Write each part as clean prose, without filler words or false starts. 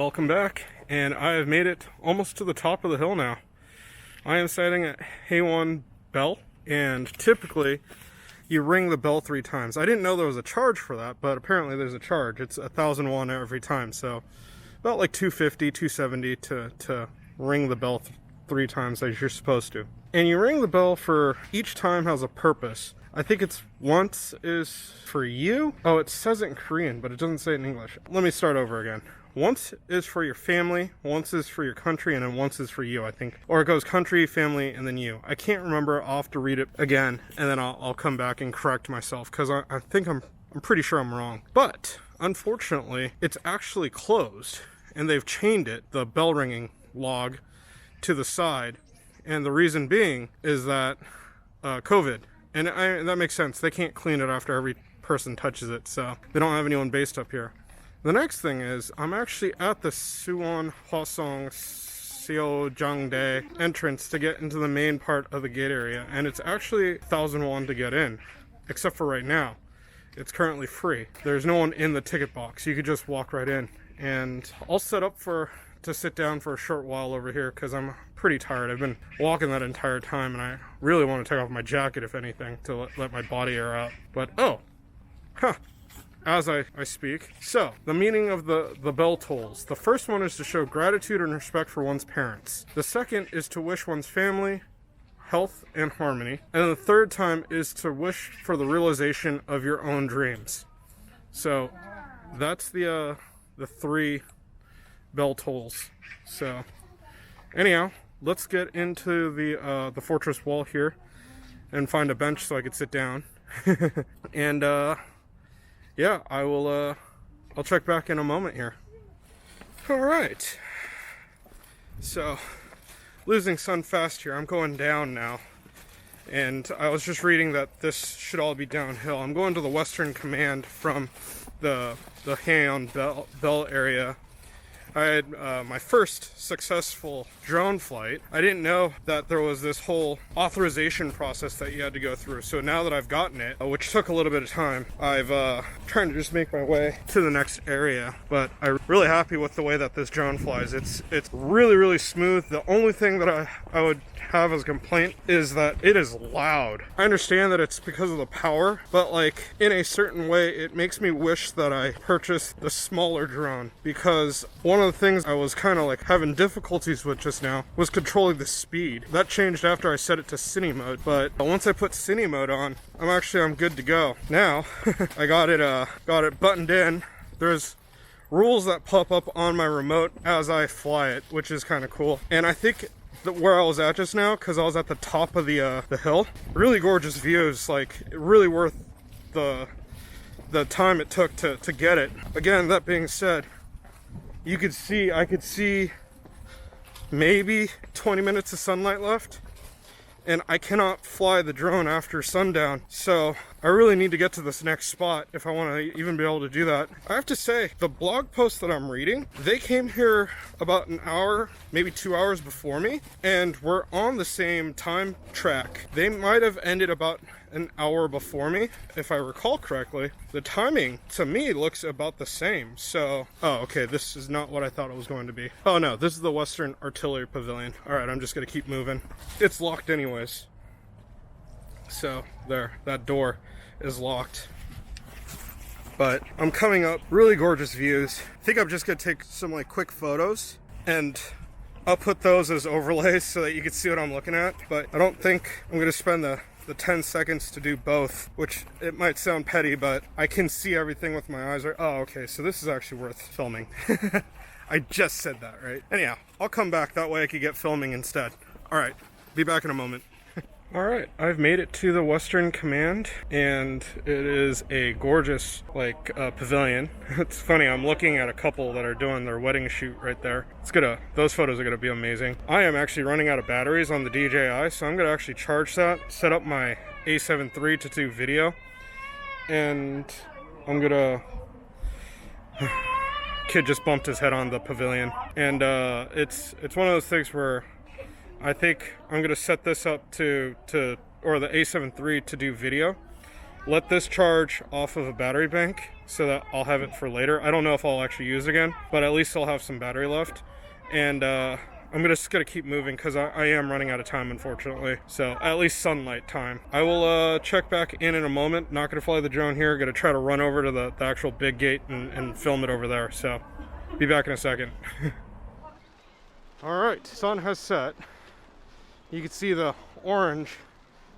Welcome back, and I have made it almost to the top of the hill now. I am sitting at Hwaseong Bell, and typically you ring the bell 3 times. I didn't know there was a charge for that, but apparently there's a charge. It's 1,000 won every time, so about like 250, 270 to ring the bell 3 times as you're supposed to. And you ring the bell for each time has a purpose. I think it's once is for you. Oh, it says it in Korean, but it doesn't say it in English. Let me start over again. Once is for your family, once is for your country, and then once is for you, I think. Or it goes country, family, and then you. I can't remember. I'll have to read it again, and then I'll come back and correct myself, because I think I'm pretty sure I'm wrong. But, unfortunately, it's actually closed, and they've chained it, the bell ringing log, to the side. And the reason being is that COVID. And that makes sense. They can't clean it after every person touches it, so they don't have anyone based up here. The next thing is, I'm actually at the Suwon Hwaseong entrance to get into the main part of the gate area, and it's actually 1,000 won to get in, except for right now. It's currently free. There's no one in the ticket box. You could just walk right in. And I'll set up to sit down for a short while over here because I'm pretty tired. I've been walking that entire time, and I really want to take off my jacket, if anything, to let my body air out. But, as I speak. So, the meaning of the bell tolls. The first one is to show gratitude and respect for one's parents. The second is to wish one's family health and harmony. And the third time is to wish for the realization of your own dreams. So, that's the 3 bell tolls. So, anyhow, let's get into the fortress wall here and find a bench so I could sit down. And yeah, I'll check back in a moment here. All right. So, losing sun fast here. I'm going down now. And I was just reading that this should all be downhill. I'm going to the Western Command from the Hwaseong Bell area. I had my first successful drone flight. I didn't know that there was this whole authorization process that you had to go through. So now that I've gotten it, which took a little bit of time, I've trying to just make my way to the next area. But I'm really happy with the way that this drone flies. It's really, really smooth. The only thing that I would have as a complaint is that it is loud. I understand that it's because of the power, but like in a certain way, it makes me wish that I purchased the smaller drone, because one of the things I was kind of like having difficulties with just now was controlling the speed. That changed after I set it to cine mode, but once I put cine mode on, I'm good to go. Now, I got it buttoned in. There's rules that pop up on my remote as I fly it, which is kind of cool. And I think where I was at just now, because I was at the top of the hill, really gorgeous views, like really worth the time it took to get it. Again, that being said, I could see maybe 20 minutes of sunlight left, and I cannot fly the drone after sundown. So I really need to get to this next spot if I want to even be able to do that. I have to say, the blog post that I'm reading, they came here about an hour, maybe 2 hours before me, and we're on the same time track. They might have ended about an hour before me, if I recall correctly. The timing to me looks about the same. So, oh, okay, this is not what I thought it was going to be. Oh no, this is the Western Artillery Pavilion. All right, I'm just gonna keep moving. It's locked anyways. So there, that door is locked. But I'm coming up, really gorgeous views. I think I'm just gonna take some like quick photos, and I'll put those as overlays so that you can see what I'm looking at. But I don't think I'm gonna spend the 10 seconds to do both, which it might sound petty, but I can see everything with my eyes. Oh, okay, so this is actually worth filming. I just said that, right? Anyhow, I'll come back, that way I could get filming instead. All right, be back in a moment. All right, I've made it to the Western Command, and it is a gorgeous, pavilion. It's funny, I'm looking at a couple that are doing their wedding shoot right there. Those photos are gonna be amazing. I am actually running out of batteries on the DJI, so I'm gonna actually charge that, set up my A7 III to do video, and I'm gonna... Kid just bumped his head on the pavilion, and it's one of those things where I think I'm gonna set this up or the A7 III to do video, let this charge off of a battery bank so that I'll have it for later. I don't know if I'll actually use it again, but at least I'll have some battery left. And I'm just gonna keep moving because I am running out of time, unfortunately. So at least sunlight time. I will check back in a moment. Not gonna fly the drone here. Gonna try to run over to the actual big gate and film it over there. So be back in a second. All right, sun has set. You can see the orange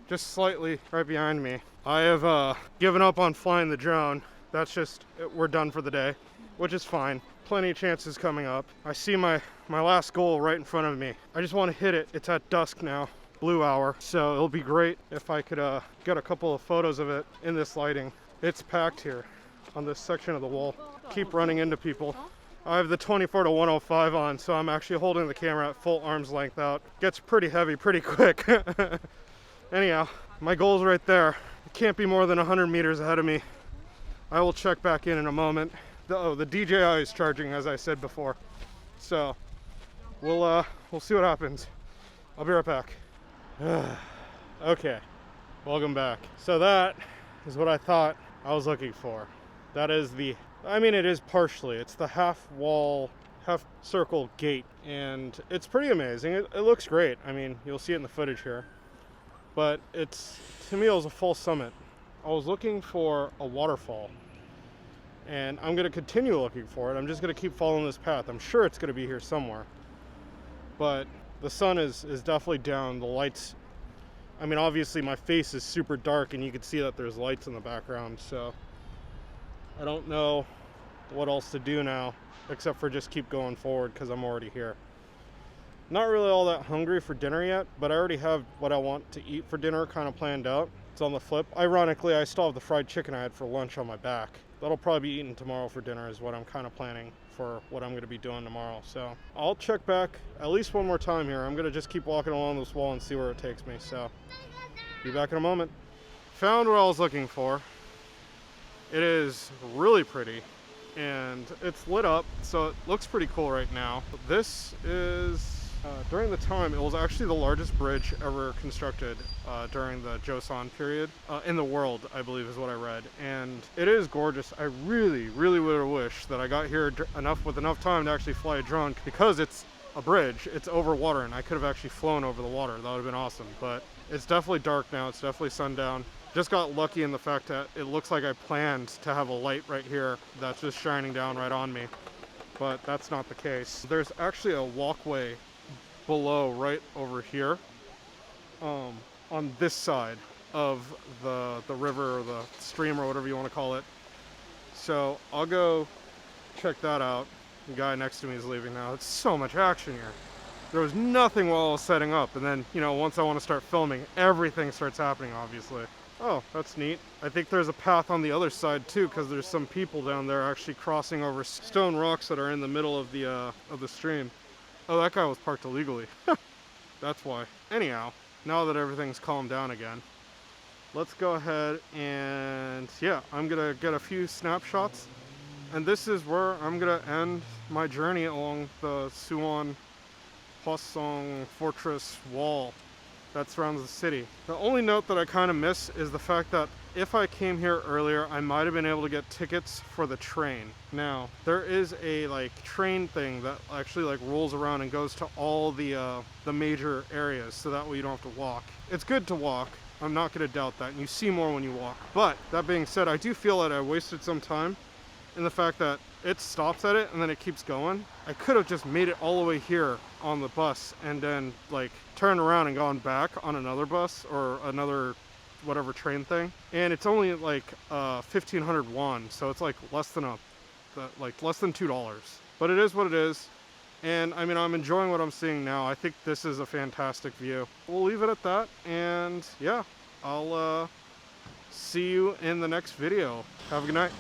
just slightly right behind me. I have given up on flying the drone. That's just, we're done for the day, which is fine. Plenty of chances coming up. I see my last goal right in front of me. I just want to hit it. It's at dusk now, blue hour. So it'll be great if I could get a couple of photos of it in this lighting. It's packed here on this section of the wall. Keep running into people. I have the 24-105 on, so I'm actually holding the camera at full arm's length out. Gets pretty heavy pretty quick. Anyhow, my goal's right there. It can't be more than 100 meters ahead of me. I will check back in a moment. The DJI is charging, as I said before. So we'll see what happens. I'll be right back. Okay, welcome back. So that is what I thought I was looking for. That is it is partially. It's the half wall, half circle gate, and it's pretty amazing. It looks great. I mean, you'll see it in the footage here. But to me, it was a full summit. I was looking for a waterfall, and I'm gonna continue looking for it. I'm just gonna keep following this path. I'm sure it's gonna be here somewhere. But the sun is definitely down. The lights, I mean, obviously my face is super dark and you can see that there's lights in the background. So I don't know what else to do now, except for just keep going forward because I'm already here. Not really all that hungry for dinner yet, but I already have what I want to eat for dinner kind of planned out. It's on the flip. Ironically, I still have the fried chicken I had for lunch on my back. That'll probably be eaten tomorrow for dinner is what I'm kind of planning for what I'm going to be doing tomorrow. So I'll check back at least one more time here. I'm going to just keep walking along this wall and see where it takes me. So be back in a moment. Found what I was looking for. It is really pretty and it's lit up, so it looks pretty cool right now. This is during the time, it was actually the largest bridge ever constructed during the Joseon period in the world, I believe is what I read. And it is gorgeous. I really, really would have wished that I got here with enough time to actually fly a drone, because it's a bridge, it's over water, and I could have actually flown over the water. That would have been awesome. But it's definitely dark now. It's definitely sundown. Just got lucky in the fact that it looks like I planned to have a light right here that's just shining down right on me. But that's not the case. There's actually a walkway below right over here on this side of the river or the stream or whatever you want to call it. So I'll go check that out. The guy next to me is leaving now. It's so much action here. There was nothing while I was setting up, and then, you know, once I want to start filming, everything starts happening, obviously. Oh, that's neat. I think there's a path on the other side too, because there's some people down there actually crossing over stone rocks that are in the middle of the stream. Oh, that guy was parked illegally. That's why. Anyhow, now that everything's calmed down again, let's go ahead and, yeah, I'm gonna get a few snapshots. And this is where I'm gonna end my journey along the Suwon Hwaseong Fortress Wall that surrounds the city. The only note that I kind of miss is the fact that if I came here earlier, I might have been able to get tickets for the train. Now, there is a train thing that actually rolls around and goes to all the major areas, so that way you don't have to walk. It's good to walk. I'm not going to doubt that, and you see more when you walk. But that being said, I do feel that I wasted some time in the fact that it stops at it and then it keeps going. I could have just made it all the way here on the bus and then turned around and gone back on another bus or another whatever train thing, and it's only 1,500 won, so it's less than $2. But it is what it is, and I mean, I'm enjoying what I'm seeing now. I think this is a fantastic view. We'll leave it at that, and yeah, I'll see you in the next video. Have a good night.